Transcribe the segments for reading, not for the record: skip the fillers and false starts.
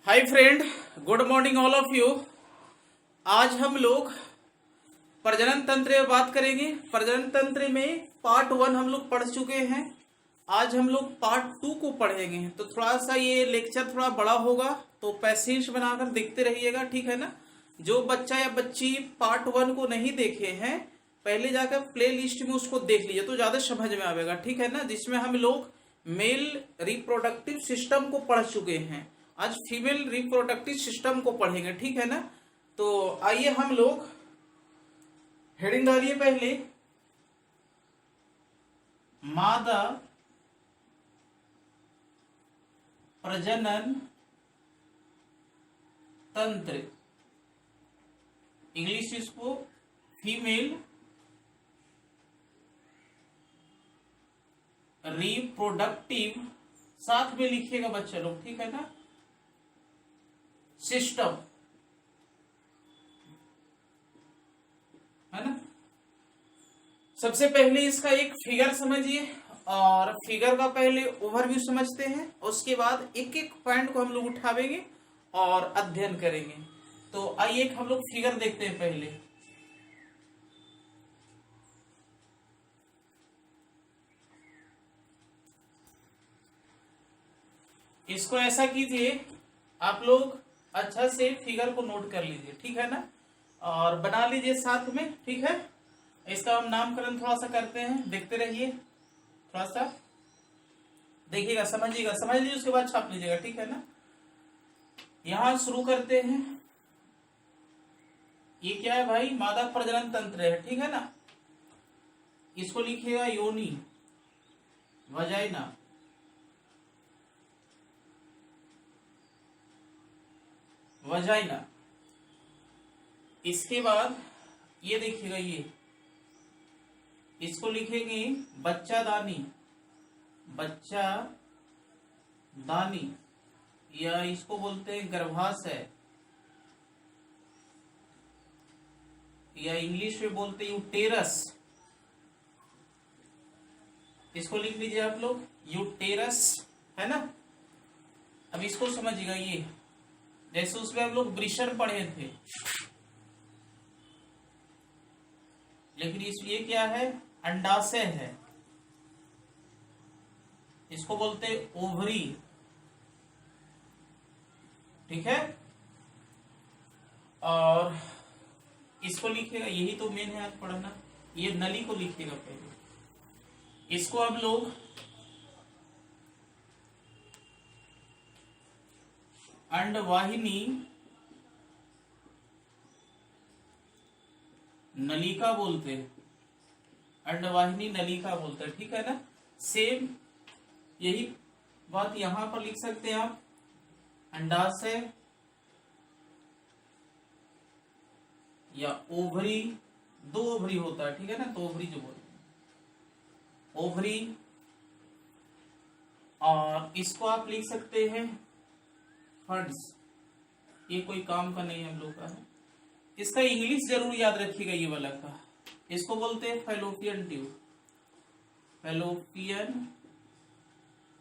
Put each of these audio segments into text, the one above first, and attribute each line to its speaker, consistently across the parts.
Speaker 1: Hi friend, good morning all of you. आज हम लोग प्रजनन तंत्र में बात करेंगे। प्रजनन तंत्र में पार्ट 1 हम लोग पढ़ चुके हैं। आज हम लोग पार्ट 2 को पढ़ेंगे। तो थोड़ा सा ये लेक्चर थोड़ा बड़ा होगा, तो पैसेज बनाकर देखते रहिएगा, ठीक है ना। जो बच्चा या बच्ची पार्ट 1 को नहीं देखे हैं, पहले जाकर प्ले लिस्ट में उसको देख लीजिए तो ज्यादा समझ में आएगा, ठीक है ना। जिसमें हम लोग मेल रिप्रोडक्टिव सिस्टम को पढ़ चुके हैं, आज फीमेल रिप्रोडक्टिव सिस्टम को पढ़ेंगे, ठीक है ना। तो आइए हम लोग हेडिंग डालिए पहले, मादा प्रजनन तंत्र, इंग्लिश इसको फीमेल रिप्रोडक्टिव, साथ में लिखिएगा बच्चे लोग, ठीक है ना, सिस्टम, है ना। सबसे पहले इसका एक फिगर समझिए और फिगर का पहले ओवरव्यू समझते हैं, उसके बाद एक एक पॉइंट को हम लोग उठावेंगे और अध्ययन करेंगे। तो आइए हम लोग फिगर देखते हैं पहले। इसको ऐसा कीजिए, आप लोग अच्छा से फिगर को नोट कर लीजिए, ठीक है ना, और बना लीजिए साथ में, ठीक है। इसका हम नामकरण थोड़ा सा करते हैं, देखते रहिए, थोड़ा सा देखिएगा, समझिएगा, समझ लीजिए, उसके बाद छाप लीजिएगा, ठीक है ना। यहां शुरू करते हैं। ये क्या है भाई? मादा प्रजनन तंत्र है, ठीक है ना। इसको लिखिएगा योनि, वजाइना, वजाइना। इसके बाद ये देखिएगा, ये इसको लिखेंगे बच्चादानी, बच्चादानी, या इसको बोलते हैं गर्भाशय, या इंग्लिश में बोलते हैं यूटेरस। इसको लिख लीजिए आप लोग यूटेरस, है ना। अब इसको समझिएगा, ये जैसे उसमें हम लोग वृषण पढ़े थे, लेकिन ये क्या है? अंडाशय है। इसको बोलते हैं ओवरी, ठीक है। और इसको लिखिएगा, यही तो मेन है आज पढ़ना, ये नली को लिखिएगा पहले। इसको हम लोग अंडवाहिनी नलिका बोलते हैं, अंडवाहिनी नलिका बोलते हैं, ठीक है ना। सेम यही बात यहां पर लिख सकते हैं आप, अंडाशय या ओवरी, दो ओवरी होता है, ठीक है ना, तो ओवरी जो बोलते हैं ओवरी। और इसको आप लिख सकते हैं फंड्स, ये कोई काम का नहीं हम लोग का है। इसका इंग्लिश जरूर याद रखिएगा, ये वाला का, इसको बोलते हैं फैलोपियन ट्यूब, फैलोपियन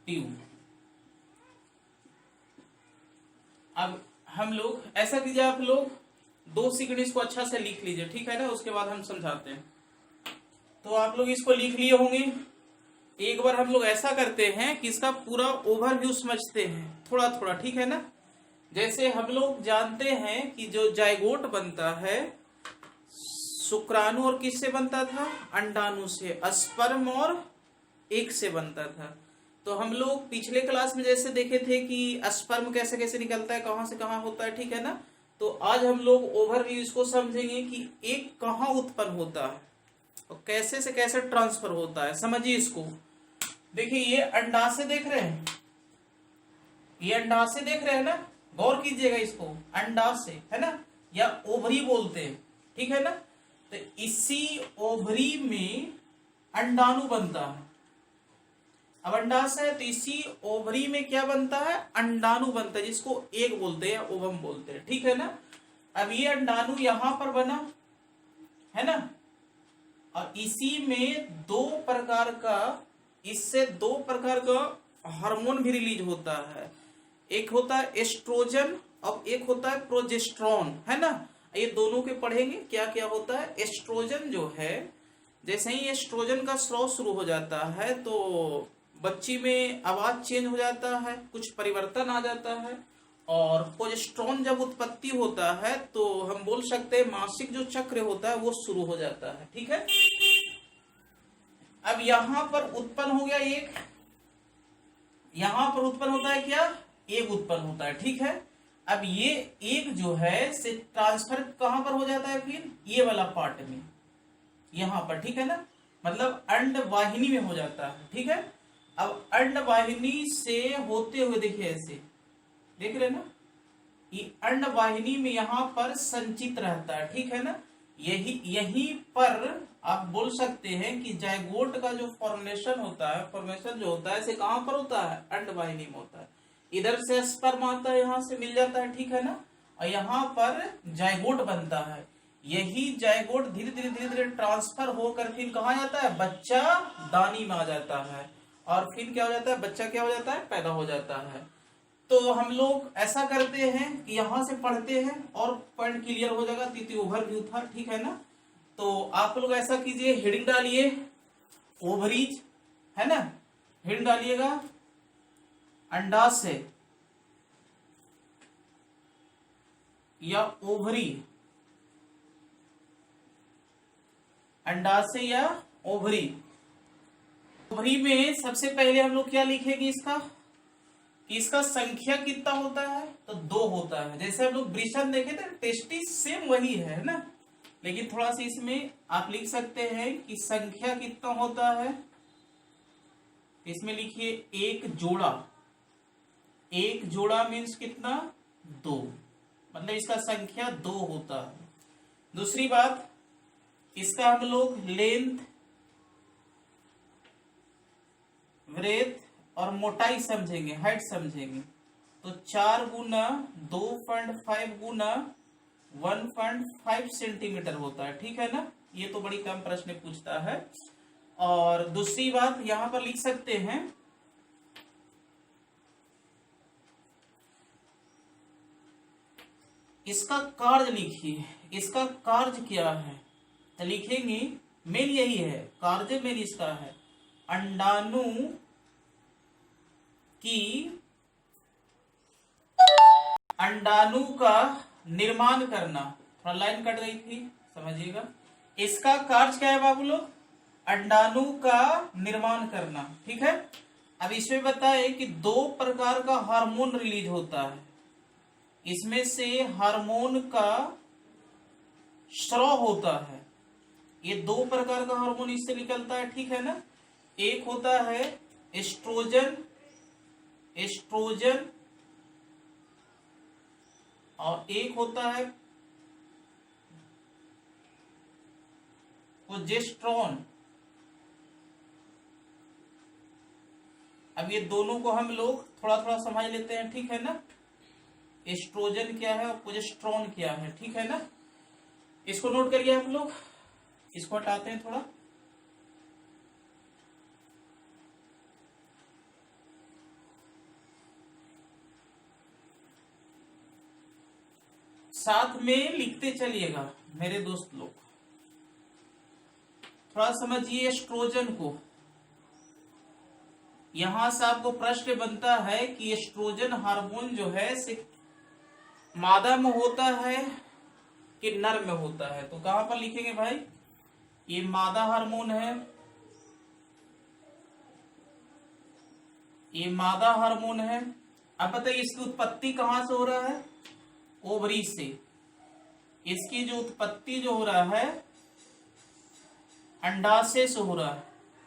Speaker 1: ट्यूब। अब हम लोग ऐसा कीजिए, आप लोग 2 सेकंड इसको अच्छा से लिख लीजिए, ठीक है ना, उसके बाद हम समझाते हैं। तो आप लोग इसको लिख लिए होंगे। एक बार हम लोग ऐसा करते हैं कि इसका पूरा ओवरव्यू समझते हैं थोड़ा थोड़ा, ठीक है ना। जैसे हम लोग जानते हैं कि जो जाइगोट बनता है शुक्राणु और किससे बनता था? अंडाणु से, स्पर्म और एग से बनता था। तो हम लोग पिछले क्लास में जैसे देखे थे कि स्पर्म कैसे कैसे निकलता है, कहां से कहां होता है, ठीक है ना। तो आज हम लोग ओवरव्यू इसको समझेंगे कि एग कहां उत्पन्न होता है और कैसे से कैसे ट्रांसफर होता है। समझिए इसको, देखिए ये अंडाशय देख रहे हैं, ये अंडाशय देख रहे हैं ना, गौर कीजिएगा इसको, अंडाशय है ना, या ओवरी बोलते हैं, ठीक है ना। तो इसी ओवरी में अंडाणु बनता है। अब अंडाशय है तो इसी ओवरी में क्या बनता है? अंडाणु बनता है, जिसको एग बोलते हैं, ओवम बोलते हैं, ठीक है ना। अब ये अंडाणु यहां पर बना है ना, और इसी में इससे दो प्रकार का हार्मोन भी रिलीज होता है। एक होता है एस्ट्रोजन और एक होता है प्रोजेस्टेरॉन, है ना। ये दोनों के पढ़ेंगे क्या क्या होता है। एस्ट्रोजन जो है, जैसे ही एस्ट्रोजन का स्राव शुरू हो जाता है तो बच्ची में आवाज चेंज हो जाता है, कुछ परिवर्तन आ जाता है। और प्रोजेस्टेरॉन जब उत्पत्ति होता है तो हम बोल सकते हैं मासिक जो चक्र होता है वो शुरू हो जाता है, ठीक है। अब यहां पर उत्पन्न हो गया एक, यहां पर उत्पन्न होता है क्या, एक उत्पन्न होता है, ठीक है। अब ये एक जो है से ट्रांसफर कहां पर हो जाता है, फिर ये वाला पार्ट में, यहां पर, ठीक है ना, मतलब अंड वाहिनी में हो जाता है, ठीक है। अब अंड वाहिनी से होते हुए देखिए ऐसे, देख रहे ना, ये अंड वाहिनी में यहां पर संचित रहता है, ठीक है ना। यहीं पर आप बोल सकते हैं कि जायगोट का जो फॉर्मेशन होता है, फॉर्मेशन जो होता है से कहां पर होता है, अंड वाहिनी में होता है। इधर से स्पर्म आता है, यहां से मिल जाता है, ठीक है ना, और यहां पर जायगोट बनता है। यही जायगोट धीरे धीरे धीरे धीरे ट्रांसफर होकर फिर कहाँ जाता है, बच्चा दानी में आ जाता है, और फिर क्या हो जाता है, बच्चा क्या हो जाता है, पैदा हो जाता है। तो हम लोग ऐसा करते हैं कि यहां से पढ़ते हैं और पॉइंट क्लियर हो जाएगा, तृतीय ओवरव्यू था, ठीक है ना। तो आप लोग ऐसा कीजिए, हेडिंग डालिए ओवरीज, है ना, हेडिंग डालिएगा अंडाशय या ओवरी, अंडाशय या ओवरी। ओवरी में सबसे पहले हम लोग क्या लिखेंगे, इसका संख्या कितना होता है, तो 2 होता है। जैसे हम लोग वृषण देखे थे, टेस्टिस सेम वही है ना, लेकिन थोड़ा सा इसमें आप लिख सकते हैं कि संख्या कितना होता है। इसमें लिखिए एक जोड़ा, एक जोड़ा मीन्स कितना, 2, मतलब इसका संख्या 2 होता है। दूसरी बात, इसका हम लोग लेंथ, ब्रेथ और मोटाई समझेंगे, हाइट समझेंगे। तो 4 गुना 2.5 गुना 1.5 सेंटीमीटर होता है, ठीक है ना। ये तो बड़ी कम प्रश्न पूछता है। और दूसरी बात यहां पर लिख सकते हैं, इसका कार्य लिखिए, इसका कार्य क्या है, तो लिखेंगे मेन यही है, कार्य मेन इसका है अंडाणु की, अंडाणु का निर्माण करना। थोड़ा लाइन कट गई थी, समझिएगा। इसका कार्य क्या है बाबू लोग, अंडाणु का निर्माण करना, ठीक है। अब इसमें बताए कि 2 प्रकार का हार्मोन रिलीज होता है, इसमें से हार्मोन का स्राव होता है। ये 2 प्रकार का हार्मोन इससे निकलता है, ठीक है ना। एक होता है एस्ट्रोजन, एस्ट्रोजन, और एक होता है प्रोजेस्टेरॉन। अब ये दोनों को हम लोग थोड़ा थोड़ा समझ लेते हैं, ठीक है ना। एस्ट्रोजन क्या है और प्रोजेस्टेरॉन क्या है, ठीक है ना। इसको नोट करिए हम लोग, इसको हटाते हैं थोड़ा। साथ में लिखते चलिएगा मेरे दोस्त लोग, थोड़ा समझिए एस्ट्रोजन को। यहां से आपको प्रश्न बनता है कि एस्ट्रोजन हार्मोन जो है मादा में होता है कि नर में होता है, तो कहां पर लिखेंगे भाई, ये मादा हार्मोन है, ये मादा हार्मोन है। अब बताइए इसकी उत्पत्ति कहां से हो रहा है, ओवरी से। इसकी जो उत्पत्ति जो हो रहा है अंडाशय से हो रहा है,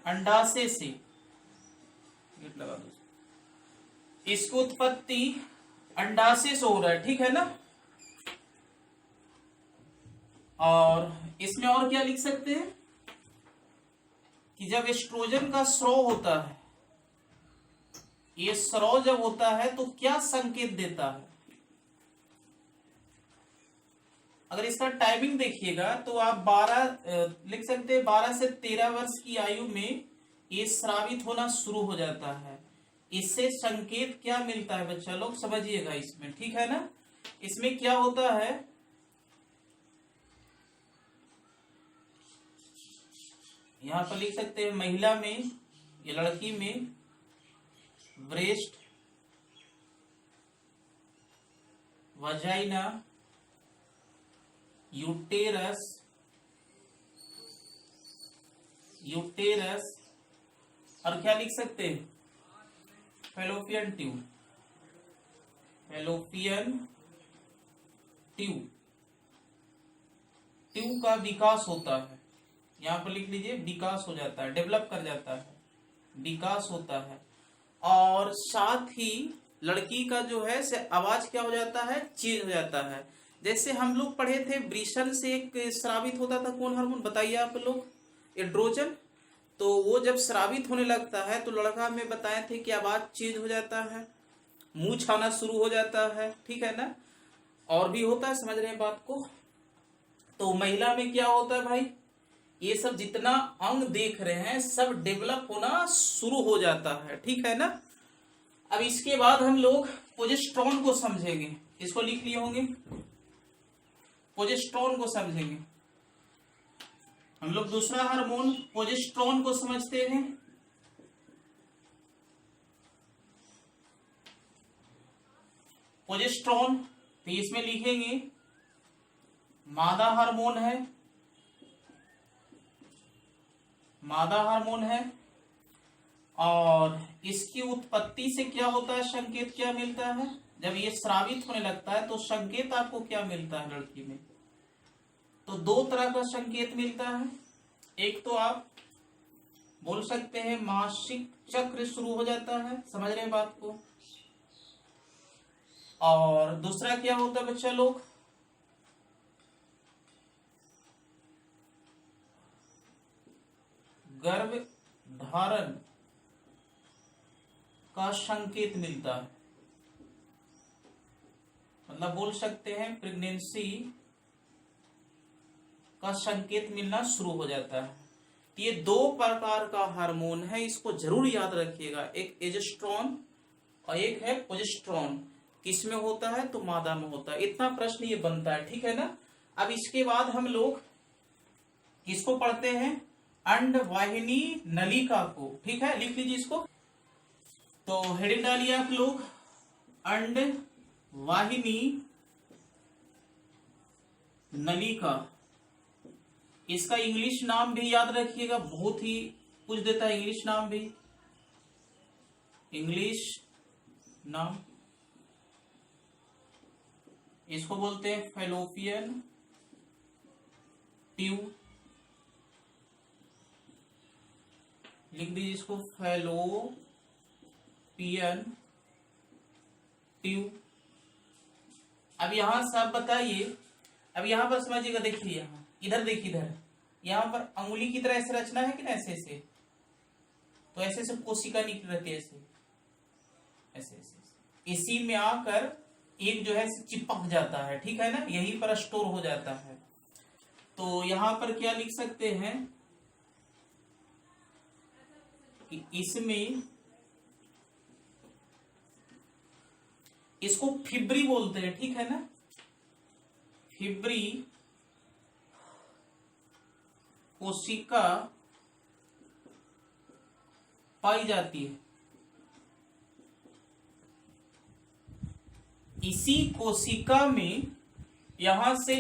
Speaker 1: अंडाशय से, लगा दो, इसकी उत्पत्ति अंडाशय से हो रहा है, ठीक है ना। और इसमें और क्या लिख सकते हैं कि जब एस्ट्रोजन का स्राव होता है, ये स्राव जब होता है तो क्या संकेत देता है। अगर इसका टाइमिंग देखिएगा तो आप 12 लिख सकते हैं, 12 से 13 वर्ष की आयु में ये स्रावित होना शुरू हो जाता है। इससे संकेत क्या मिलता है बच्चा लोग समझिएगा इसमें, ठीक है ना। इसमें क्या होता है, यहां पर लिख सकते हैं महिला में या लड़की में ब्रेस्ट, वजाइना, यूटेरस, यूटेरस और क्या लिख सकते हैं, fallopian tube, fallopian tube, tube का विकास होता है। यहां पर लिख लीजिए विकास हो जाता है, डेवलप कर जाता है, विकास होता है। और साथ ही लड़की का जो है से आवाज क्या हो जाता है, चेंज हो जाता है। जैसे हम लोग पढ़े थे वृषण से एक स्रावित होता था कौन हार्मोन बताइए आप लोग, एड्रोजन। तो वो जब स्रावित होने लगता है तो लड़का में बताए थे कि आवाज चेंज हो जाता है, मुंह छाना शुरू हो जाता है, ठीक है ना। और भी होता है, समझ रहे हैं बात को। तो महिला में क्या होता है भाई, ये सब जितना अंग देख रहे हैं सब डेवलप होना शुरू हो जाता है, ठीक है ना। अब इसके बाद हम लोग प्रोजेस्टेरोन को समझेंगे, इसको लिख लिए होंगे, प्रोजेस्टेरोन को समझेंगे हम लोग। दूसरा हार्मोन प्रोजेस्टेरोन को समझते हैं। प्रोजेस्टेरोन तो इसमें लिखेंगे मादा हार्मोन है, मादा हार्मोन है। और इसकी उत्पत्ति से क्या होता है, संकेत क्या मिलता है, जब ये स्रावित होने लगता है तो संकेत आपको क्या मिलता है लड़की में, तो दो तरह का संकेत मिलता है। एक तो आप बोल सकते हैं मासिक चक्र शुरू हो जाता है, समझ रहे हैं बात को। और दूसरा क्या होता है बच्चा लोग, गर्भ धारण का संकेत मिलता है, मतलब बोल सकते हैं प्रेगनेंसी का संकेत मिलना शुरू हो जाता है। ये दो प्रकार का हार्मोन है, इसको जरूर याद रखिएगा, एक एजेस्ट्रॉन और एक है प्रोजेस्टेरोन। किसमें होता है, तो मादा में होता है। इतना प्रश्न ये बनता है, ठीक है ना। अब इसके बाद हम लोग किसको पढ़ते हैं, अंडवाहिनी नलिका को, ठीक है, लिख लीजिए इसको। तो हेडिंग डालिए आप लोग, अंडवाहिनी नलिका। इसका इंग्लिश नाम भी याद रखिएगा, बहुत ही पूछ देता है इंग्लिश नाम भी, इंग्लिश नाम इसको बोलते हैं फैलोपियन ट्यूब, लिख दीजिए इसको फैलोपियन ट्यूब। अब यहां से आप बताइए, अब यहां पर समझिएगा, देखिए यहां इधर देखिए, इधर यहां पर अंगुली की तरह ऐसे रचना है कि ना, ऐसे ऐसे, तो ऐसे ऐसे कोशिका निकल रहती है, ऐसे ऐसे ऐसे, इसी में आकर एक जो है चिपक जाता है, ठीक है ना, यहीं पर स्टोर हो जाता है। तो यहां पर क्या लिख सकते हैं कि इसमें, इसको फिब्री बोलते हैं, ठीक है ना, फिब्री कोशिका पाई जाती है। इसी कोशिका में यहां से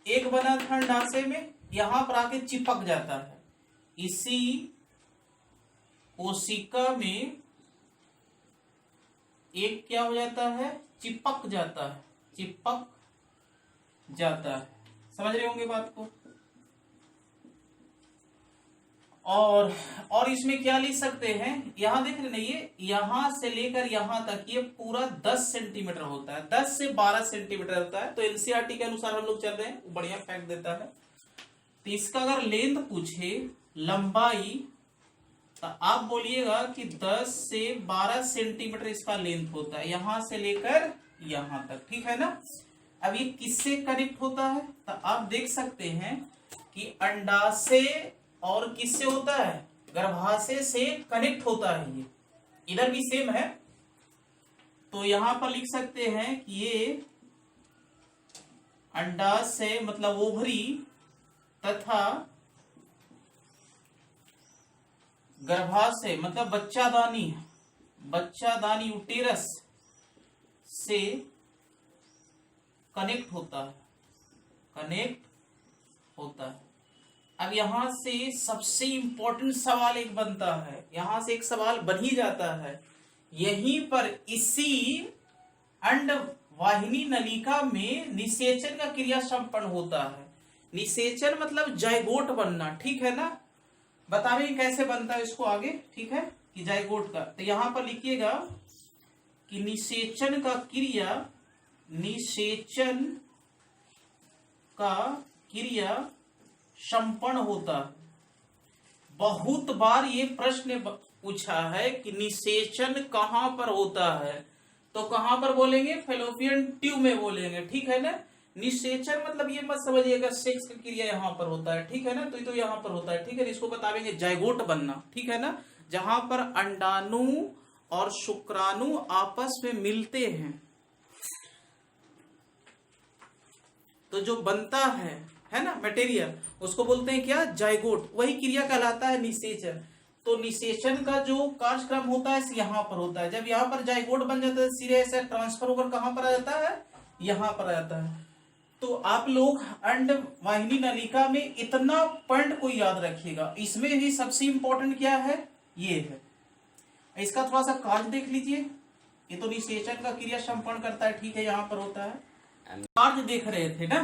Speaker 1: एक बना था अंडाशय में, यहां पर आके चिपक जाता है। इसी कोशिका में एक क्या हो जाता है, चिपक जाता है, चिपक जाता है, समझ रहे होंगे बात को। और इसमें क्या लिख सकते हैं, यहां देख रहे ना, ये यहां से लेकर यहां तक ये पूरा 10 सेंटीमीटर होता है, 10 से 12 सेंटीमीटर होता है। तो एनसीईआरटी के अनुसार हम लोग चल रहे हैं, बढ़िया फैक्ट देता है। तो इसका अगर लेंथ पूछे, लंबाई, तो आप बोलिएगा कि 10 से 12 सेंटीमीटर इसका लेंथ होता है, यहां से लेकर यहां तक, ठीक है ना। अब ये किससे कनेक्ट होता है, तो आप देख सकते हैं कि अंडाशय और किससे होता है, गर्भाशय से कनेक्ट होता है ये, इधर भी सेम है, तो यहां पर लिख सकते हैं कि ये अंडाशय मतलब ओवरी तथा गर्भाशय मतलब बच्चादानी यूटेरस से कनेक्ट होता है। अब यहां से सबसे इंपॉर्टेंट सवाल एक बनता है, यहां से एक सवाल बन ही जाता है, यहीं पर इसी अंड वाहिनी नलिका में निषेचन का क्रिया संपन्न होता है। निषेचन मतलब जायगोट बनना, ठीक है ना। बतावे कैसे बनता है इसको आगे, ठीक है, कि जायगोट का। तो यहां पर लिखिएगा कि निषेचन का क्रिया संपन्न होता है। बहुत बार ये प्रश्न पूछा है कि निषेचन कहां पर होता है, तो कहां पर बोलेंगे, फैलोपियन ट्यूब में बोलेंगे, ठीक है ना। निषेचन मतलब ये मत समझिएगा सेक्स की क्रिया यहां पर होता है, ठीक है ना, तो यहां पर होता है, ठीक है। इसको बतावेंगे जायगोट बनना, ठीक है ना, जहां पर अंडाणु और शुक्राणु आपस में मिलते हैं तो जो बनता है ना मटेरियल, उसको बोलते हैं क्या, जायगोट। वही क्रिया कहलाता है निषेचन। तो निषेचन का जो कार्यक्रम होता है यहां पर होता है। जब यहाँ पर जायगोट बन जाता है सीधे ऐसे ट्रांसफर होकर कहां पर आ जाता है, यहां पर आ जाता है। तो आप लोग अंड वाहिनी नलिका में इतना पॉइंट को याद रखिएगा। इसमें भी सबसे इंपॉर्टेंट क्या है, ये है। इसका थोड़ा सा कार्य देख लीजिए। ये तो निषेचन का क्रिया संपन्न करता है, ठीक है, यहां पर होता है। कार्य देख रहे थे ना,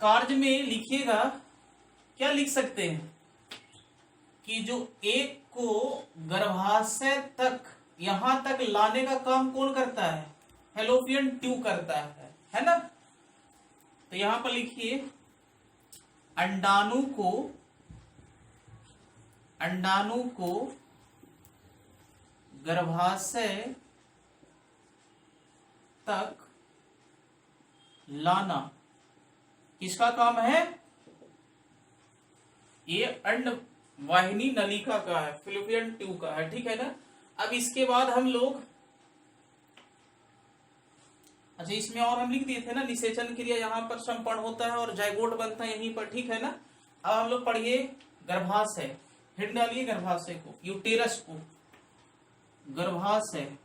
Speaker 1: कार्य में लिखिएगा, क्या लिख सकते हैं कि जो एक को गर्भाशय तक यहां तक लाने का काम कौन करता है, फैलोपियन ट्यूब करता है ना। तो यहां पर लिखिए अंडाणु को गर्भाशय तक लाना किसका काम है, ये अंड वाहिनी नलिका का है, फैलोपियन ट्यूब का है, ठीक है ना। अब इसके बाद हम लोग, अच्छा इसमें और हम लिख दिए थे ना, निषेचन क्रिया यहाँ पर संपन्न होता है और जायगोट बनता है यहीं पर, ठीक है ना। अब हम लोग पढ़िए गर्भाशय, हिट डालिए गर्भाशय को, यूटेरस को, गर्भाशय,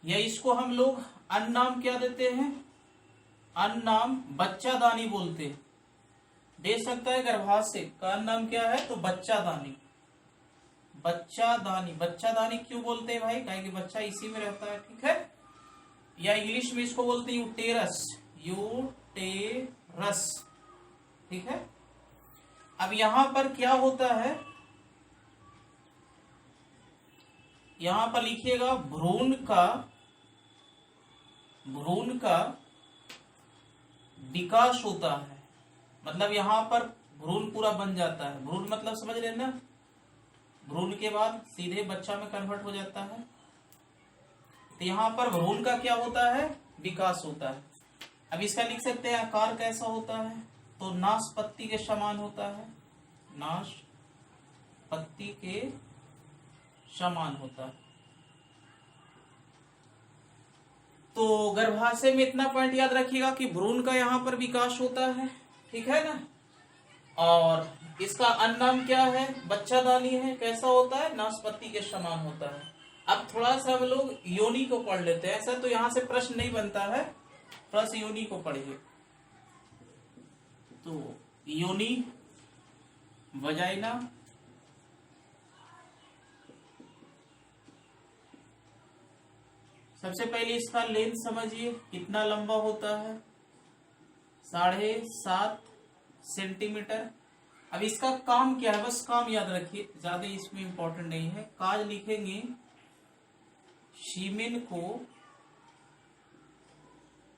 Speaker 1: या इसको हम लोग अन्य नाम क्या देते हैं, अन्य नाम बच्चादानी बोलते हैं। दे सकता है गर्भाशय का अन्य नाम क्या है, तो बच्चादानी। बच्चादानी क्यों बोलते हैं भाई, कहेंगे बच्चा इसी में रहता है, ठीक है। या इंग्लिश में इसको बोलते हैं यूटेरस, ठीक है। अब यहां पर क्या होता है, यहां पर लिखिएगा भ्रूण का विकास होता है। मतलब यहां पर भ्रूण पूरा बन जाता है। भ्रूण मतलब समझ रहे हैं ना, भ्रूण के बाद सीधे बच्चा में कन्वर्ट हो जाता है। तो यहां पर भ्रूण का क्या होता है, विकास होता है। अब इसका लिख सकते हैं आकार कैसा होता है, तो नाशपत्ती के समान होता है, नाशपत्ती के समान होता है। तो गर्भाशय में इतना पॉइंट याद रखिएगा कि भ्रूण का यहां पर विकास होता है, ठीक है ना। और इसका अन्य नाम क्या है, बच्चादानी है, कैसा होता है, नाशपत्ती के समान होता है। अब थोड़ा सा हम लोग योनि को पढ़ लेते हैं। ऐसा तो यहां से प्रश्न नहीं बनता है, थोड़ा सा योनि को पढ़िए। तो योनि, वजाइना, सबसे पहले इसका लेंथ समझिए कितना लंबा होता है, 7.5 सेंटीमीटर। अब इसका काम क्या है, बस काम याद रखिए, ज्यादा इसमें इंपॉर्टेंट नहीं है। काज लिखेंगे, सीमेन को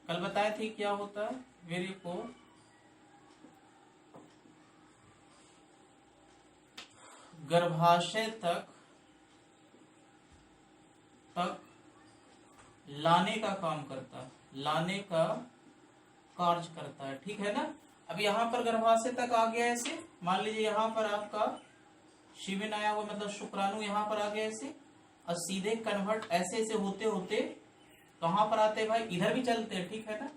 Speaker 1: कल बताए थे क्या होता है, वेरी को गर्भाशय तक लाने का काम करता है, लाने का कार्य करता है, ठीक है ना। अब यहाँ पर गर्भाशय तक आ गया ऐसे, मान लीजिए यहाँ पर आपका सीमेन आया हुआ, मतलब शुक्राणु यहाँ पर आ गया ऐसे, और सीधे कन्वर्ट ऐसे ऐसे होते होते कहाँ पर आते हैं भाई, इधर भी चलते हैं, ठीक है ना।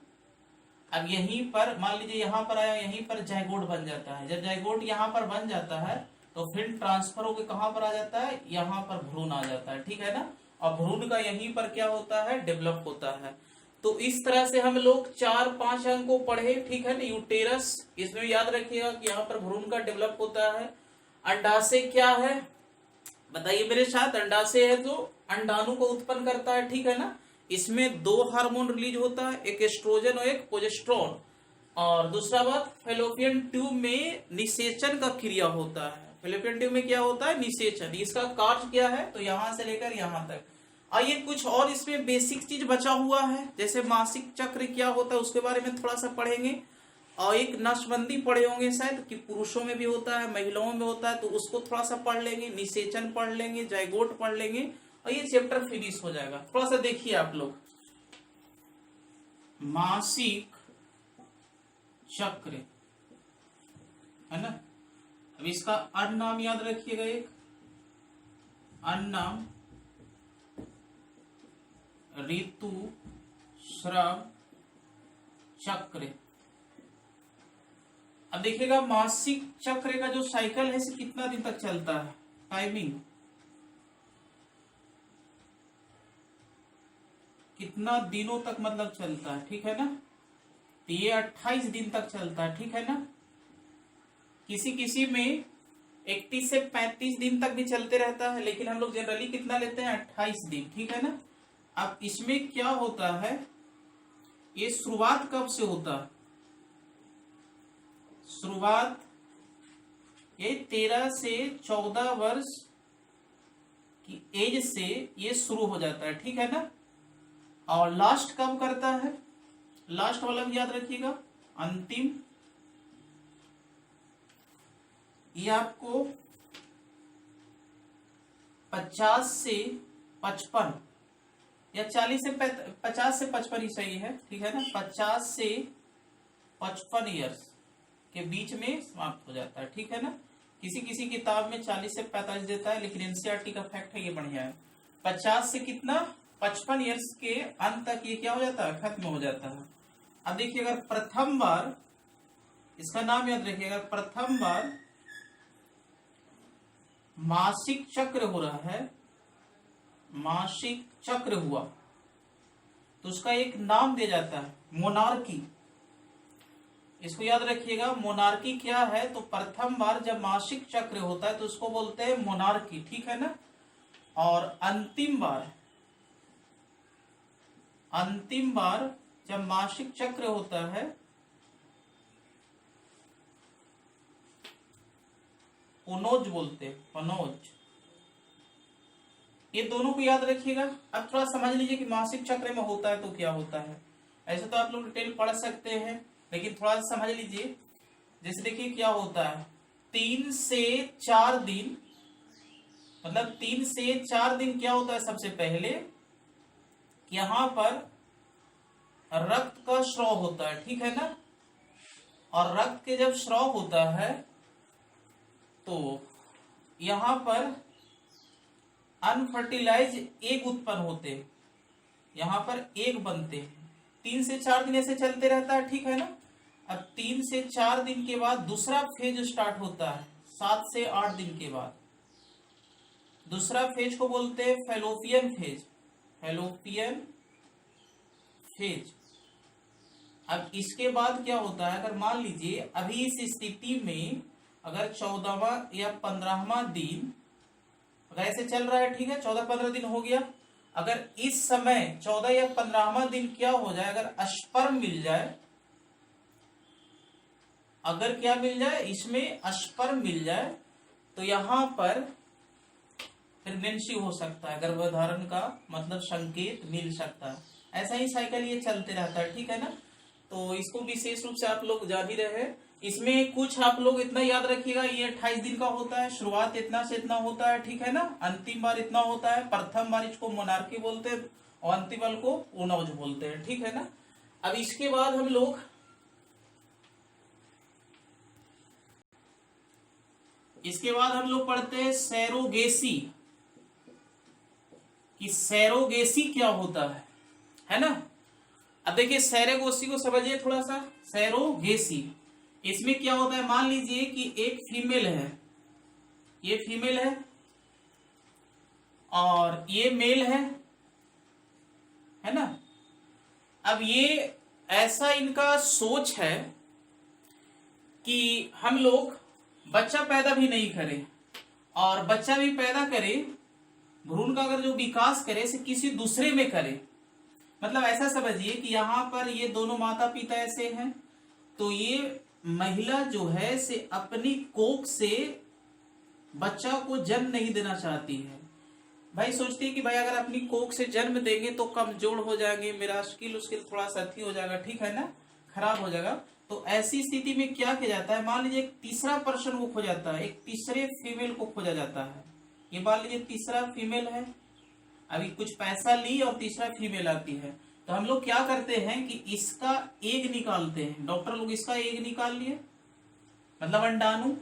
Speaker 1: अब यहीं पर मान लीजिए यहाँ पर आया, यहीं पर जाइगोट बन जाता है। जब जाइगोट यहाँ पर बन जाता है तो फिर ट्रांसफर होकर कहाँ पर आ जाता है, यहाँ पर भ्रूण आ जाता है, ठीक है ना। और भ्रूण का यहीं पर क्या होता है, डेवलप होता है। तो इस तरह से हम लोग 4-5 अंक को पढ़े, ठीक है ना। यूटेरस, इसमें याद रखिएगा कि यहाँ पर भ्रूण का डेवलप होता है। अंडाशय क्या है बताइए मेरे साथ, अंडाशय है जो अंडाणु को उत्पन्न करता है, ठीक है ना। इसमें 2 हार्मोन रिलीज होता है, एक एस्ट्रोजन और एक प्रोजेस्टेरोन। और दूसरा बात, फैलोपियन ट्यूब में निषेचन का क्रिया होता है। फैलोपियन ट्यूब में क्या होता है, निषेचन। इसका कार्य क्या है, तो यहां से लेकर यहां तक। आइए कुछ और इसमें बेसिक चीज बचा हुआ है, जैसे मासिक चक्र क्या होता है उसके बारे में थोड़ा सा पढ़ेंगे। और एक नसबंदी पढ़े होंगे शायद कि पुरुषों में भी होता है महिलाओं में होता है, तो उसको थोड़ा सा पढ़ लेंगे। निषेचन पढ़ लेंगे, जाइगोट पढ़ लेंगे, और ये चैप्टर फिनिश हो जाएगा। थोड़ा सा देखिए आप लोग, मासिक चक्र है ना। अब इसका अन्य नाम याद रखिएगा, एक अन्य नाम ऋतु स्राव चक्र। अब देखिएगा मासिक चक्र का जो साइकिल है इसे कितना दिन तक चलता है, टाइमिंग कितना दिनों तक मतलब चलता है, ठीक है ना। तो ये 28 दिन तक चलता है, ठीक है ना। किसी किसी में 31 से 35 दिन तक भी चलते रहता है, लेकिन हम लोग जनरली कितना लेते हैं, 28 दिन, ठीक है ना। अब इसमें क्या होता है, ये शुरुआत कब से होता है, शुरुआत ये 13 से 14 वर्ष की एज से ये शुरू हो जाता है, ठीक है ना। और लास्ट कब करता है, लास्ट वाला भी याद रखिएगा, अंतिम। ये आपको 50 से 55 या 50 से 55 ही सही है, ठीक है ना। 50 से 55 ईयर्स के बीच में समाप्त हो जाता है, ठीक है ना। किसी किसी किताब में 40 से 45 देता है, लेकिन एनसीईआरटी का फैक्ट है, ये बढ़िया है। 50 से कितना, 55 ईयर्स के अंत तक ये क्या हो जाता है, खत्म हो जाता है। अब देखिए, अगर प्रथम बार, इसका नाम याद रखिएगा, प्रथम बार मासिक चक्र हो रहा है, मासिक चक्र हुआ तो उसका एक नाम दिया जाता है, मोनार्की। इसको याद रखिएगा, मोनार्की क्या है, तो प्रथम बार जब मासिक चक्र होता है तो उसको बोलते हैं मोनार्की, ठीक है ना। और अंतिम बार जब मासिक चक्र होता है पनोज बोलते हैं, पनोज। ये दोनों को याद रखिएगा। अब थोड़ा समझ लीजिए कि मासिक चक्र में होता है तो क्या होता है। ऐसे तो आप लोग डिटेल पढ़ सकते हैं, लेकिन थोड़ा सा समझ लीजिए। जैसे देखिए क्या होता है, 3 से 4 दिन, मतलब 3 से 4 दिन क्या होता है, सबसे पहले यहां पर रक्त का स्राव होता है, ठीक है ना। और रक्त के जब स्राव होता है तो यहां पर अनफर्टिलाइज एग उत्पन्न होते, यहां पर एग बनते। 3 से 4 दिन ऐसे चलते रहता है, ठीक है ना। अब 3 से 4 दिन के बाद दूसरा फेज स्टार्ट होता है, 7 से 8 दिन के बाद। दूसरा फेज को बोलते हैं फैलोपियन फेज, फैलोपियन फेज। अब इसके बाद क्या होता है, अगर मान लीजिए अभी इस स्थिति में अगर 14वां या 15वां दिन अगर ऐसे चल रहा है, ठीक है, 14-15 दिन हो गया। अगर इस समय 14 या 15वां दिन क्या हो जाए, अगर स्पर्म मिल जाए, अगर क्या मिल जाए, इसमें स्पर्म मिल जाए, तो यहां पर प्रेगनेंसी हो सकता है, गर्भधारण का मतलब संकेत मिल सकता है। ऐसा ही साइकिल ये चलते रहता है, ठीक है ना। तो इसको विशेष रूप से आप लोग जान ही रहे हैं। इसमें कुछ आप लोग इतना याद रखिएगा, ये 28 दिन का होता है, शुरुआत इतना से इतना होता है, ठीक है ना। अंतिम बार इतना होता है, प्रथम बार इसको मोनार्की बोलते हैं और अंतिम बार को ओनोज बोलते हैं, ठीक है ना। अब इसके बाद हम लोग इसके बाद हम लोग पढ़ते हैं सैरोगेसी, कि सैरोगेसी क्या होता है ना। अब देखिए सैरोगेसी को समझिए थोड़ा सा। सैरोगेसी इसमें क्या होता है, मान लीजिए कि एक फीमेल है, ये फीमेल है और ये मेल है ना। अब ये ऐसा इनका सोच है कि हम लोग बच्चा पैदा भी नहीं करें और बच्चा भी पैदा करें, भ्रूण का अगर जो विकास करे से किसी दूसरे में करे। मतलब ऐसा समझिए कि यहाँ पर ये दोनों माता पिता ऐसे हैं, तो ये महिला जो है से अपनी कोख से बच्चा को जन्म नहीं देना चाहती है। भाई सोचती है कि भाई अगर अपनी कोख से जन्म देंगे तो कमजोर हो जाएंगे, मेरा स्किल उसकिल थोड़ा सा हो जाएगा, ठीक है ना, खराब हो जाएगा। तो ऐसी स्थिति में क्या किया जाता है, मान लीजिए एक तीसरा पर्सन को खोजा जाता है, एक तीसरे फीमेल को खोजा जाता है। ये मान लीजिए तीसरा फीमेल है, अभी कुछ पैसा ली और तीसरा फीमेल आती है, तो हम लोग क्या करते हैं कि इसका एग निकालते हैं। डॉक्टर लोग इसका एग निकाल लिए, मतलब अंडाणु,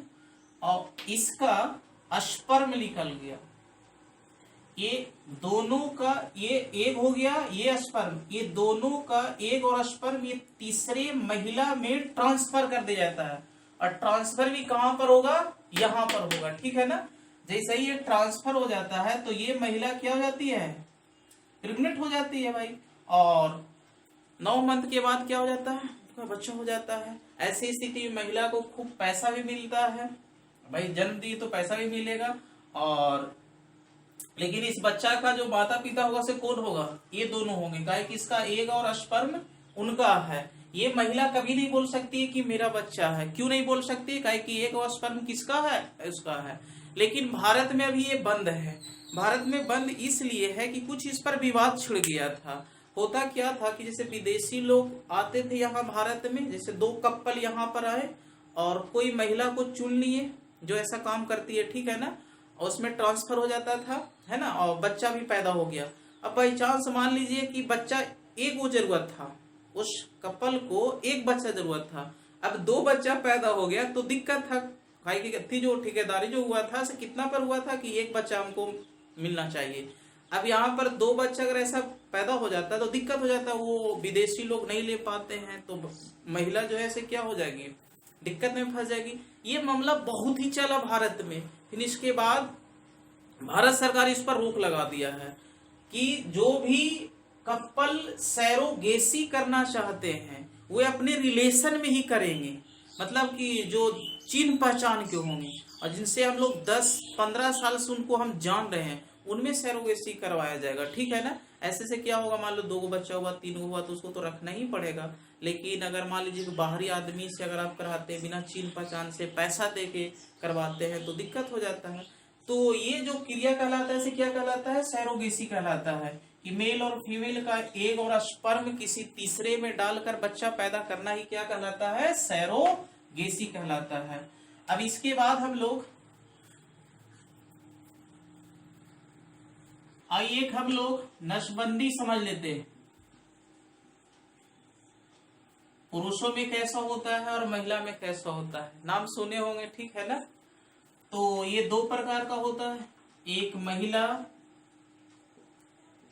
Speaker 1: और इसका स्पर्म निकल गया। ये दोनों का ये एग हो गया, ये स्पर्म, ये दोनों का एग और स्पर्म ये तीसरे महिला में ट्रांसफर कर दिया जाता है। और ट्रांसफर भी कहां पर होगा, यहां पर होगा, ठीक है ना। जैसे ही ये ट्रांसफर हो जाता है तो ये महिला क्या हो जाती है, प्रेग्नेंट हो जाती है भाई। और 9 मंथ के बाद क्या हो जाता है, बच्चा हो जाता है। ऐसी स्थिति में महिला को खूब पैसा भी मिलता है, भाई जन्म दी तो पैसा भी मिलेगा। और लेकिन इस बच्चा का जो माता पिता होगा से कौन होगा, ये दोनों होंगे, काहे कि इसका एग और स्पर्म उनका है। ये महिला कभी नहीं बोल सकती है कि मेरा बच्चा है। क्यों नहीं बोल सकती, काहे कि एग और स्पर्म किसका है, उसका है। लेकिन भारत में अभी ये बंद है। भारत में बंद इसलिए है कि कुछ इस पर विवाद छिड़ गया था। होता क्या था कि जैसे विदेशी लोग आते थे यहाँ भारत में, जैसे 2 कपल यहाँ पर आए और कोई महिला को चुन लिए जो ऐसा काम करती है, ठीक है ना, और उसमें ट्रांसफर हो जाता था, है ना, और बच्चा भी पैदा हो गया। अब बाई चांस मान लीजिए कि बच्चा एक वो जरूरत था, उस कपल को एक बच्चा जरूरत था, अब 2 बच्चा पैदा हो गया तो दिक्कत था। भाई की जो ठेकेदारी जो हुआ था से कितना पर हुआ था कि एक बच्चा हमको मिलना चाहिए। अब यहाँ पर 2 बच्चा अगर ऐसा पैदा हो जाता है तो दिक्कत हो जाता है, वो विदेशी लोग नहीं ले पाते हैं, तो महिला जो है से क्या हो जाएगी, दिक्कत में फंस जाएगी। ये मामला बहुत ही चला भारत में। फिर इसके बाद भारत सरकार इस पर रोक लगा दिया है कि जो भी कपल सैरोगेसी करना चाहते हैं वे अपने रिलेशन में ही करेंगे, मतलब कि जो चिन्ह पहचान के होंगे और जिनसे हम लोग 10-15 साल से उनको हम जान रहे हैं, उनमें सैरोगेसी करवाया जाएगा, ठीक है ना। ऐसे से क्या होगा, मान लो 2 बच्चा हुआ, 3 हुआ तो उसको तो रखना ही पड़ेगा। लेकिन अगर मान लीजिए कि बाहरी आदमी से अगर आप कराते हैं, बिना चिन्ह पहचान से पैसा दे के करवाते हैं तो दिक्कत हो जाता है। तो ये जो क्रिया कहलाता है इसे क्या कहलाता है, सैरोगेसी कहलाता है, कि मेल और फीमेल का एग और स्पर्म किसी तीसरे में डालकर बच्चा पैदा करना ही क्या कहलाता है, सैरोगेसी कहलाता है। अब इसके बाद हम लोग आइए हम लोग नसबंदी समझ लेते हैं। पुरुषों में कैसा होता है और महिला में कैसा होता है, नाम सुने होंगे, ठीक है ना। तो ये 2 प्रकार का होता है, एक महिला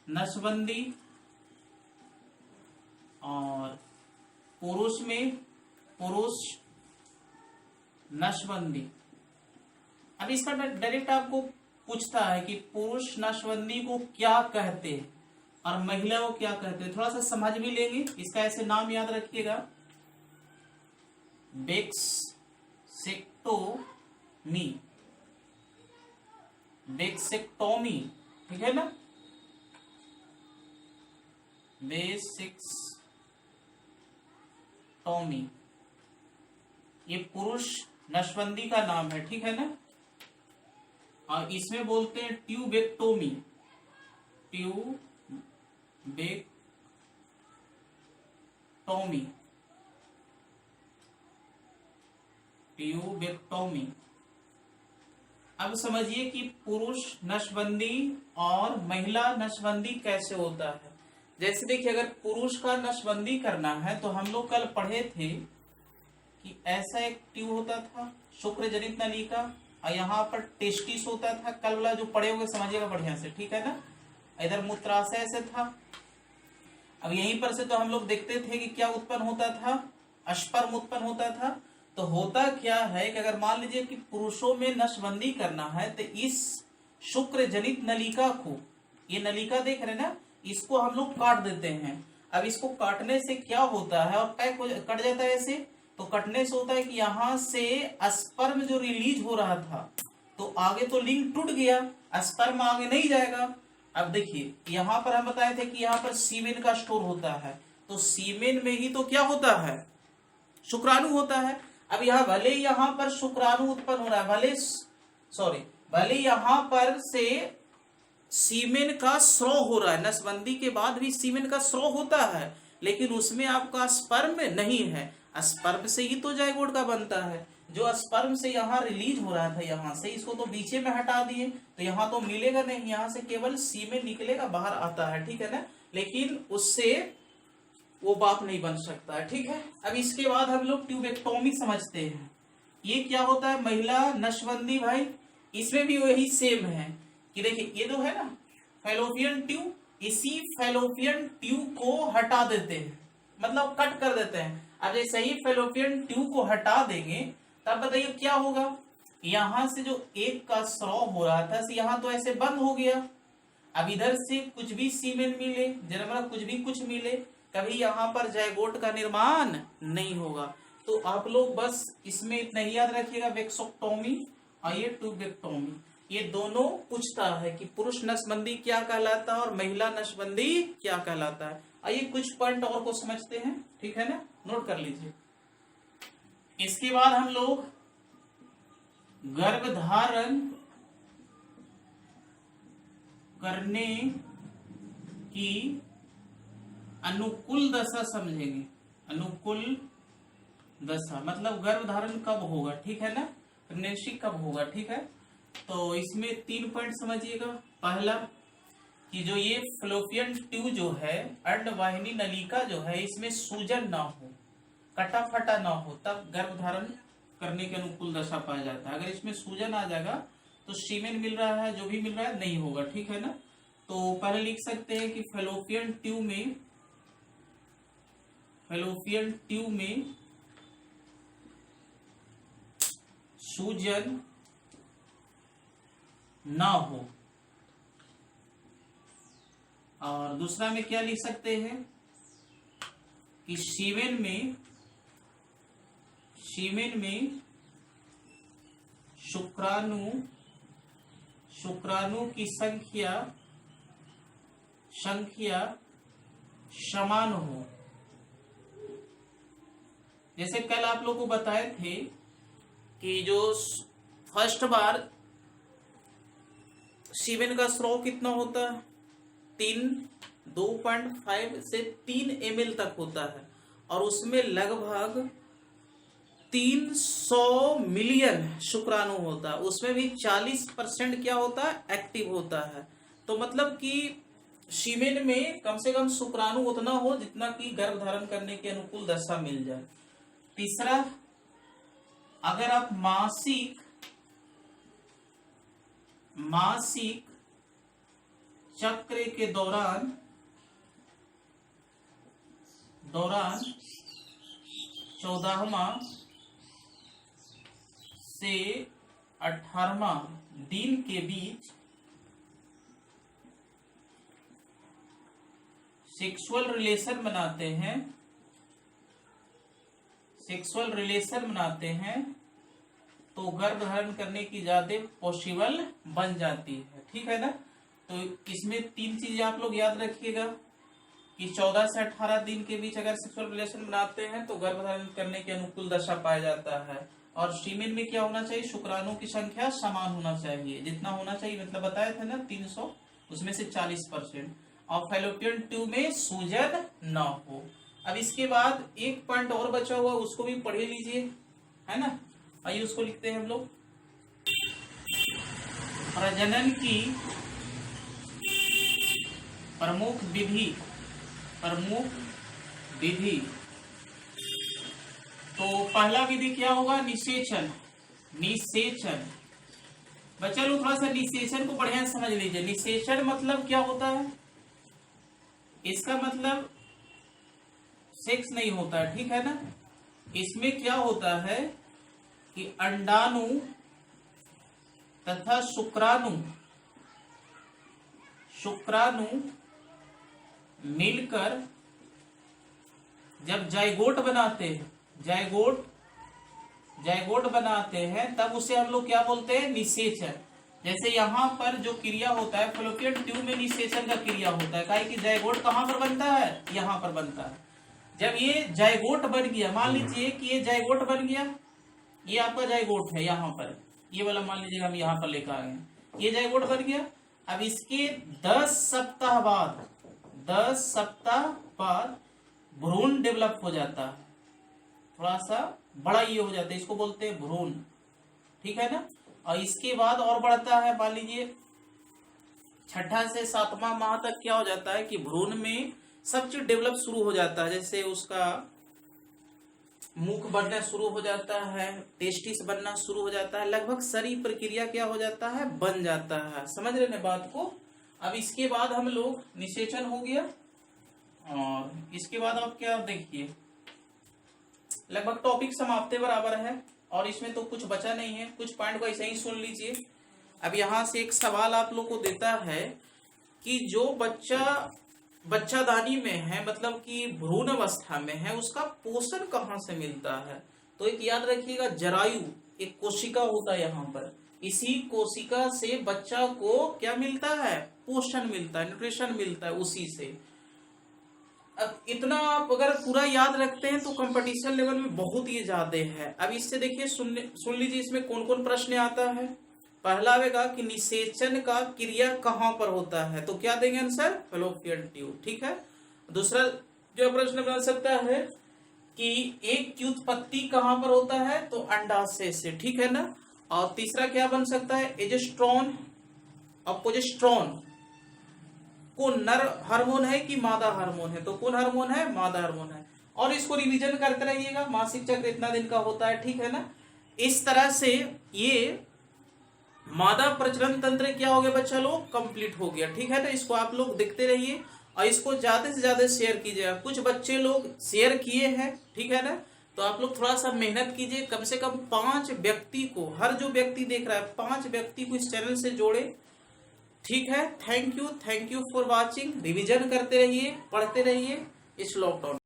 Speaker 1: नसबंदी और पुरुष में पुरुष नसबंदी। अब इसका डायरेक्ट आपको पूछता है कि पुरुष नसबंदी को क्या कहते हैं और महिला को क्या कहते हैं, थोड़ा सा समझ भी लेंगे। इसका ऐसे नाम याद रखिएगा, वेक्सेक्टोमी, वेक्सेक्टोमी, ठीक है ना, वेक्सेक्टोमी, ये पुरुष नसबंदी का नाम है, ठीक है ना। और इसमें बोलते हैं ट्यूबेक्टोमी, ट्यूबेक्टोमी, ट्यूबेक्टोमी। अब समझिए कि पुरुष नसबंदी और महिला नसबंदी कैसे होता है। जैसे देखिए अगर पुरुष का नसबंदी करना है तो हम लोग कल पढ़े थे कि ऐसा एक ट्यूब होता था, शुक्र जनित नलिका, और यहाँ पर टेस्टिस होता था, कल वाला जो पढ़े हुए समझिएगा बढ़िया से, ठीक है ना। इधर मूत्राशय से था। अब यहीं पर से तो हम लोग देखते थे कि क्या उत्पन्न होता था, स्पर्म उत्पन्न होता था। तो होता क्या है कि अगर मान लीजिए कि पुरुषों में नसबंदी करना है तो इस शुक्र जनित नलिका को, ये नलिका देख रहे ना, इसको हम लोग काट देते हैं। अब इसको काटने से क्या होता है, और कट जाता है ऐसे, तो कटने से होता है कि यहाँ से स्पर्म जो रिलीज हो रहा था तो आगे तो लिंक टूट गया, स्पर्म आगे नहीं जाएगा। अब देखिए यहाँ पर हम बताए थे कि यहाँ पर सीमेन का स्टोर होता है, तो सीमेन में ही तो क्या होता है, शुक्राणु होता है। अब यहाँ भले यहाँ पर शुक्राणु उत्पन्न हो रहा है, भले यहाँ पर से सीमेन का स्राव हो रहा है, नसबंदी के बाद भी सीमेन का स्राव होता है, लेकिन उसमें आपका स्पर्म नहीं है। स्पर्म से ही तो जायगोट का बनता है। जो स्पर्म से यहाँ रिलीज हो रहा था, यहाँ से इसको तो बीचे में हटा दिए, तो यहाँ तो मिलेगा नहीं, यहाँ से केवल सीमेन निकलेगा, बाहर आता है, ठीक है ना। लेकिन उससे वो बाप नहीं बन सकता है, ठीक है। अब इसके बाद हम लोग ट्यूबेक्टोमी समझते हैं। ये क्या होता है, महिला नसबंदी भाई, इसमें भी वही सेम है कि देखिए ये तो है ना फैलोपियन ट्यूब, इसी फैलोपियन ट्यूब को हटा देते हैं, मतलब कट कर देते हैं। अब जैसे ही फैलोपियन ट्यूब को हटा देंगे तब बताइए क्या होगा, यहाँ से जो एक का स्राव हो रहा था यहाँ तो ऐसे बंद हो गया। अब इधर से कुछ भी सीमेन मिले, जन्म कुछ मिले, कभी यहाँ पर जायगोट का निर्माण नहीं होगा। तो आप लोग बस इसमें इतना ही याद रखिएगा, वेक्सोक्टोमी और ये ट्यूबेक्टोमी, ये दोनों पूछता है कि पुरुष नसबंदी क्या कहलाता है और महिला नसबंदी क्या कहलाता है। आइए कुछ पॉइंट और को समझते हैं, ठीक है ना, नोट कर लीजिए। इसके बाद हम लोग गर्भधारण करने की अनुकूल दशा समझेंगे। अनुकूल दशा मतलब गर्भधारण कब होगा, ठीक है ना, प्रेगनेंसी कब होगा, ठीक है। तो इसमें 3 पॉइंट समझिएगा। पहला कि जो ये फैलोपियन ट्यूब जो है, अंडवाहिनी नलिका जो है, इसमें सूजन ना हो, कटा फटा ना हो, तब गर्भधारण करने के अनुकूल दशा पाया जाता है। अगर इसमें सूजन आ जाएगा तो सीमेन मिल रहा है, जो भी मिल रहा है नहीं होगा, ठीक है ना। तो पहले लिख सकते हैं कि फैलोपियन ट्यूब में सूजन ना हो। और दूसरा में क्या लिख सकते हैं कि सीमेन में शुक्राणु की संख्या समान हो। जैसे कल आप लोगों को बताए थे कि जो फर्स्ट बार सीमेन का स्राव कितना होता है, 2.5 से 3 ml तक होता है, और उसमें लगभग 300 मिलियन शुक्राणु होता है। उसमें भी 40% क्या होता है, एक्टिव होता है। तो मतलब कि सीमेन में कम से कम शुक्राणु उतना हो जितना कि गर्भधारण करने के अनुकूल दशा मिल जाए। तीसरा, अगर आप मासिक चक्र के दौरान 14वां से 18वां दिन के बीच सेक्सुअल रिलेशन बनाते हैं तो गर्भधारण करने की ज्यादा पॉसिबल बन जाती है, ठीक है ना। तो इसमें 3 चीजें आप लोग याद रखिएगा कि 14 से 18 दिन के बीच अगर सेक्सुअल रिलेशन बनाते हैं तो गर्भधारण करने की अनुकूल दशा पाया जाता है। और सीमेन में क्या होना चाहिए, शुक्राणु की संख्या समान होना चाहिए, जितना होना चाहिए, मतलब बताए थे ना 300, उसमें से 40%। और फैलोपियन ट्यूब में सूजन न हो। अब इसके बाद एक पॉइंट और बचा हुआ, उसको भी पढ़ लीजिए, है ना। आइए उसको लिखते हैं हम लोग। प्रजनन की प्रमुख विधि। तो पहला विधि क्या होगा, निषेचन। बच्चा लोग थोड़ा सा निषेचन को बढ़िया से समझ लीजिए। निषेचन मतलब क्या होता है? इसका मतलब सेक्स नहीं होता है, ठीक है ना। इसमें क्या होता है कि अंडाणु तथा शुक्राणु मिलकर जब जाइगोट बनाते हैं तब उसे हम लोग क्या बोलते हैं? निषेचन। जैसे यहाँ पर जो क्रिया होता है फैलोपियन ट्यूब में निषेचन का क्रिया होता है, काहे कि जाइगोट कहाँ पर बनता है? यहाँ पर बनता है। जब ये जाइगोट बन गया, मान लीजिए कि ये जाइगोट बन गया, ये आपका जाइगोट है यहाँ पर, ये वाला मान लीजिए हम यहाँ पर लेकर आ गए, ये जाइगोट बन गया। अब इसके 10 सप्ताह बाद भ्रूण डेवलप हो जाता है, थोड़ा सा बड़ा ये हो जाता है, इसको बोलते हैं भ्रूण, ठीक है ना। और इसके बाद और बढ़ता है, मान लीजिए 6ठा से 7वां माह तक क्या हो जाता है कि भ्रूण में सब चीज डेवलप शुरू हो जाता है। जैसे उसका मुख बनना शुरू हो जाता है, टेस्टिस बनना शुरू हो जाता है, लगभग सारी प्रक्रिया क्या हो जाता है? बन जाता है। समझ रहे हैं बात को। अब इसके बाद हम लोग निषेचन हो गया, और इसके बाद आप क्या देखिए, लगभग टॉपिक समाप्ति बराबर है, और इसमें तो कुछ बचा नहीं है, कुछ पॉइंट को ऐसे ही सुन लीजिए। अब यहाँ से एक सवाल आप लोग को देता है कि जो बच्चादानी में है, मतलब कि भ्रूण अवस्था में है, उसका पोषण कहाँ से मिलता है? तो एक याद रखिएगा, जरायु एक कोशिका होता है यहाँ पर, इसी कोशिका से बच्चा को क्या मिलता है? पोषण मिलता है, न्यूट्रिशन मिलता है उसी से। अब इतना आप अगर पूरा याद रखते हैं तो कंपटीशन लेवल में बहुत ही ज्यादा है। अब इससे देखिए, सुन लीजिए इसमें कौन कौन प्रश्न आता है। पहला आएगा कि निषेचन का क्रिया कहाँ पर होता है, तो क्या देंगे आंसर? फैलोपियन ट्यूब, ठीक है। दूसरा जो प्रश्न बन सकता है कि एक की उत्पत्ति कहाँ पर होता है, तो अंडाशय से, ठीक है ना। और तीसरा क्या बन सकता है? एजेस्ट्रॉन और प्रोजेस्टेरोन को नर हार्मोन है कि मादा हार्मोन है, तो कौन हार्मोन है? मादा हार्मोन है। और इसको रिवीजन करते रहिएगा, मासिक चक्र इतना दिन का होता है, ठीक है ना। इस तरह से ये मादा प्रजनन तंत्र क्या हो गया बच्चा लोग? कंप्लीट हो गया, ठीक है। तो इसको आप लोग देखते रहिए और इसको ज्यादा से ज्यादा शेयर कीजिएगा। कुछ बच्चे लोग शेयर किए हैं, ठीक है ना, तो आप लोग थोड़ा सा मेहनत कीजिए, कम से कम 5 व्यक्ति को, हर जो व्यक्ति देख रहा है 5 व्यक्ति को इस चैनल से जोड़े, ठीक है। Thank you for watching. Revision करते रहिए, पढ़ते रहिए इस लॉकडाउन।